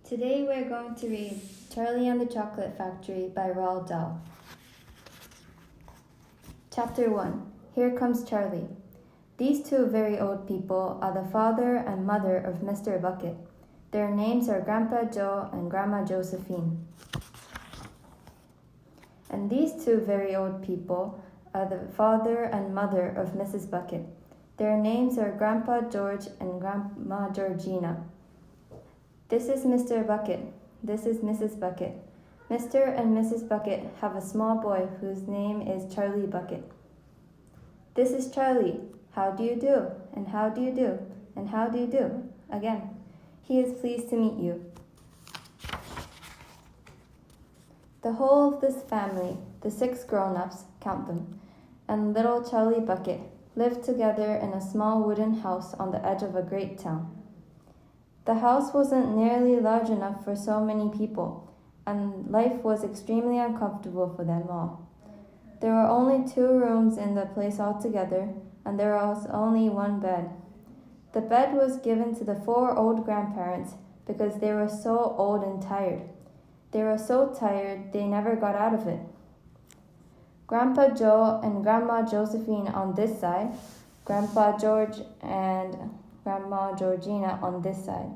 Today we're going to read Charlie and the Chocolate Factory by Roald Dahl. Chapter 1. Here Comes Charlie. These two very old people are the father and mother of Mr. Bucket. Their names are Grandpa Joe and Grandma Josephine. And these two very old people are the father and mother of Mrs. Bucket. Their names are Grandpa George and Grandma Georgina. This is Mr. Bucket. This is Mrs. Bucket. Mr. and Mrs. Bucket have a small boy whose name is Charlie Bucket. This is Charlie. How do you do? And how do you do? And how do you do? Again. He is pleased to meet you. The whole of this family, the 6 grown-ups, count them, and little Charlie Bucket lived together in a small wooden house on the edge of a great town. The house wasn't nearly large enough for so many people, and life was extremely uncomfortable for them all. There were only 2 rooms in the place altogether, and there was only 1 bed. The bed was given to the 4 old grandparents because they were so old and tired. They were so tired they never got out of it. Grandpa Joe and Grandma Josephine on this side, Grandpa George and Grandma Georgina on this side.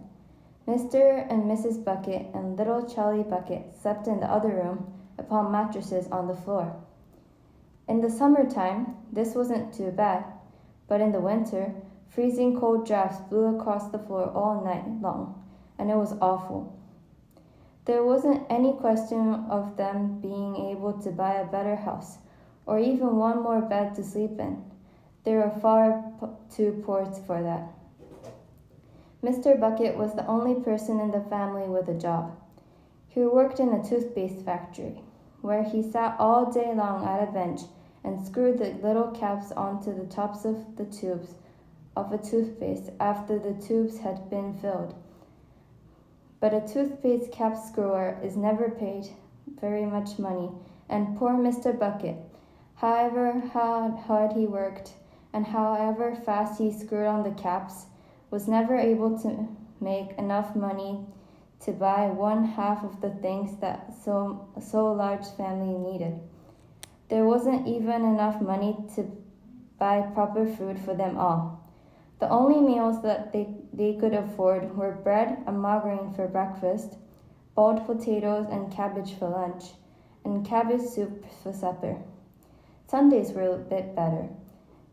Mr. and Mrs. Bucket and little Charlie Bucket slept in the other room upon mattresses on the floor. In the summertime, this wasn't too bad, but in the winter, freezing cold drafts blew across the floor all night long, and it was awful. There wasn't any question of them being able to buy a better house, or even 1 more bed to sleep in. They were far too poor for that. Mr. Bucket was the only person in the family with a job. He worked in a toothpaste factory, where he sat all day long at a bench and screwed the little caps onto the tops of the tubes of a toothpaste after the tubes had been filled. But a toothpaste cap screwer is never paid very much money, and poor Mr. Bucket, however hard he worked and however fast he screwed on the caps, was never able to make enough money to buy 1/2 of the things that so large family needed. There wasn't even enough money to buy proper food for them all. The only meals that they could afford were bread and margarine for breakfast, boiled potatoes and cabbage for lunch, and cabbage soup for supper. Sundays were a bit better.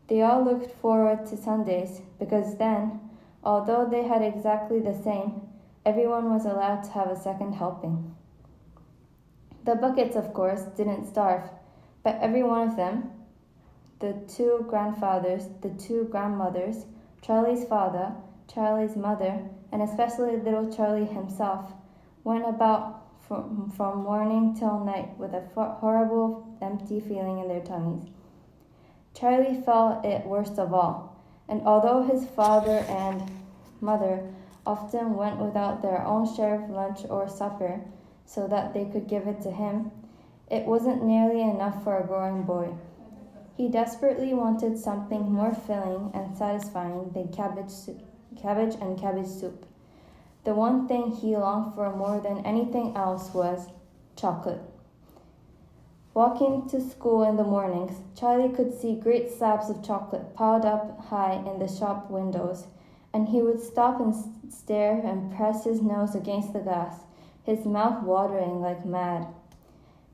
They all looked forward to Sundays because then, although they had exactly the same, everyone was allowed to have a second helping. The Buckets, of course, didn't starve, but every one of them, the 2 grandfathers, the 2 grandmothers, Charlie's father, Charlie's mother, and especially little Charlie himself, went about from morning till night with a horrible empty feeling in their tummies. Charlie felt it worst of all, and although his father and mother often went without their own share of lunch or supper so that they could give it to him, it wasn't nearly enough for a growing boy. He desperately wanted something more filling and satisfying than cabbage and cabbage soup. The one thing he longed for more than anything else was chocolate. Walking to school in the mornings, Charlie could see great slabs of chocolate piled up high in the shop windows, and he would stop and stare and press his nose against the glass, his mouth watering like mad.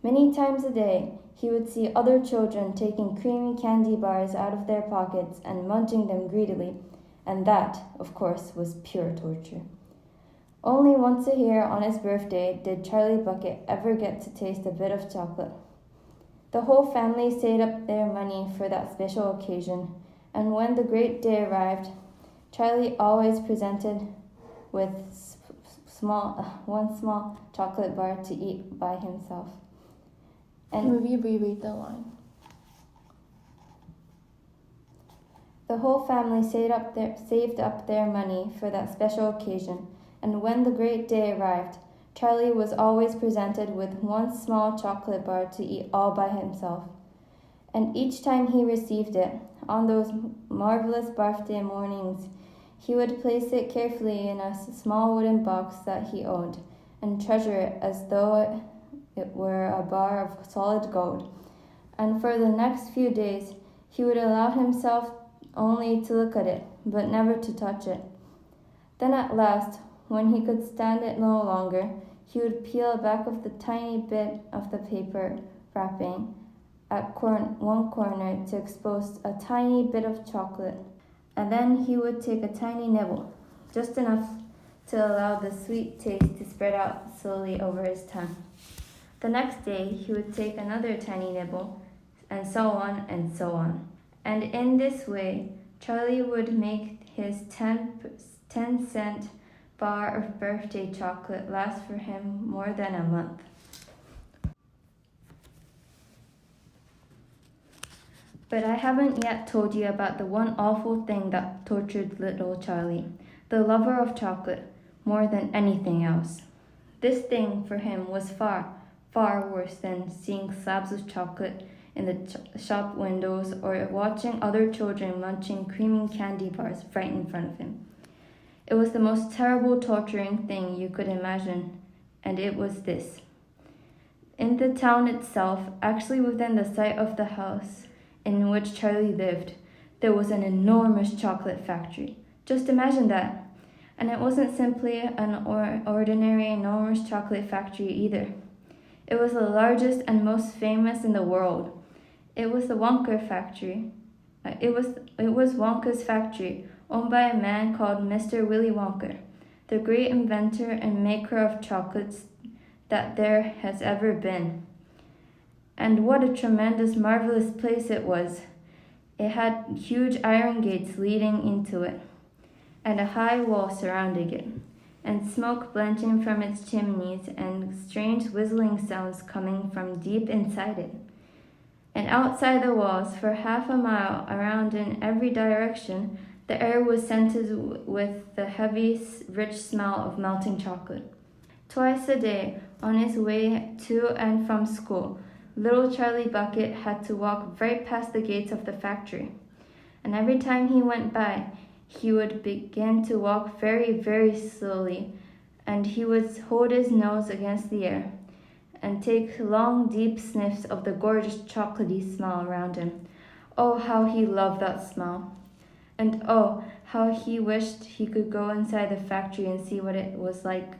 Many times a day, he would see other children taking creamy candy bars out of their pockets and munching them greedily, and that, of course, was pure torture. Only once a year on his birthday did Charlie Bucket ever get to taste a bit of chocolate. The whole family saved up their money for that special occasion, and when the great day arrived, Charlie always presented with one small chocolate bar to eat by himself. And maybe reread the line. The whole family saved up their money for that special occasion, and when the great day arrived, Charlie was always presented with one small chocolate bar to eat all by himself. And each time he received it, on those marvelous birthday mornings, He would place it carefully in a small wooden box that he owned and treasure it as though it were a bar of solid gold. And for the next few days, he would allow himself only to look at it, but never to touch it. Then at last, when he could stand it no longer, he would peel back of the tiny bit of the paper wrapping at one corner to expose a tiny bit of chocolate. And then he would take a tiny nibble, just enough to allow the sweet taste to spread out slowly over his tongue. The next day, he would take another tiny nibble, and so on and so on. And in this way, Charlie would make his 10-cent bar of birthday chocolate last for him more than a month. But I haven't yet told you about the one awful thing that tortured little Charlie, the lover of chocolate, more than anything else. This thing for him was far, far worse than seeing slabs of chocolate in the shop windows or watching other children munching creamy candy bars right in front of him. It was the most terrible, torturing thing you could imagine, and it was this. In the town itself, actually within the sight of the house in which Charlie lived, there was an enormous chocolate factory. Just imagine that. And it wasn't simply an ordinary enormous chocolate factory either. It was the largest and most famous in the world. It was the Wonka factory. It was Wonka's factory, owned by a man called Mr. Willy Wonka, the great inventor and maker of chocolates that there has ever been. And what a tremendous, marvelous place it was. It had huge iron gates leading into it, and a high wall surrounding it, and smoke belching from its chimneys, and strange whistling sounds coming from deep inside it. And outside the walls, for half a mile around in every direction, the air was scented with the heavy, rich smell of melting chocolate. Twice a day, on his way to and from school, little Charlie Bucket had to walk right past the gates of the factory. And every time he went by, he would begin to walk very, very slowly, and he would hold his nose against the air and take long, deep sniffs of the gorgeous chocolatey smell around him. Oh, how he loved that smell. And oh, how he wished he could go inside the factory and see what it was like.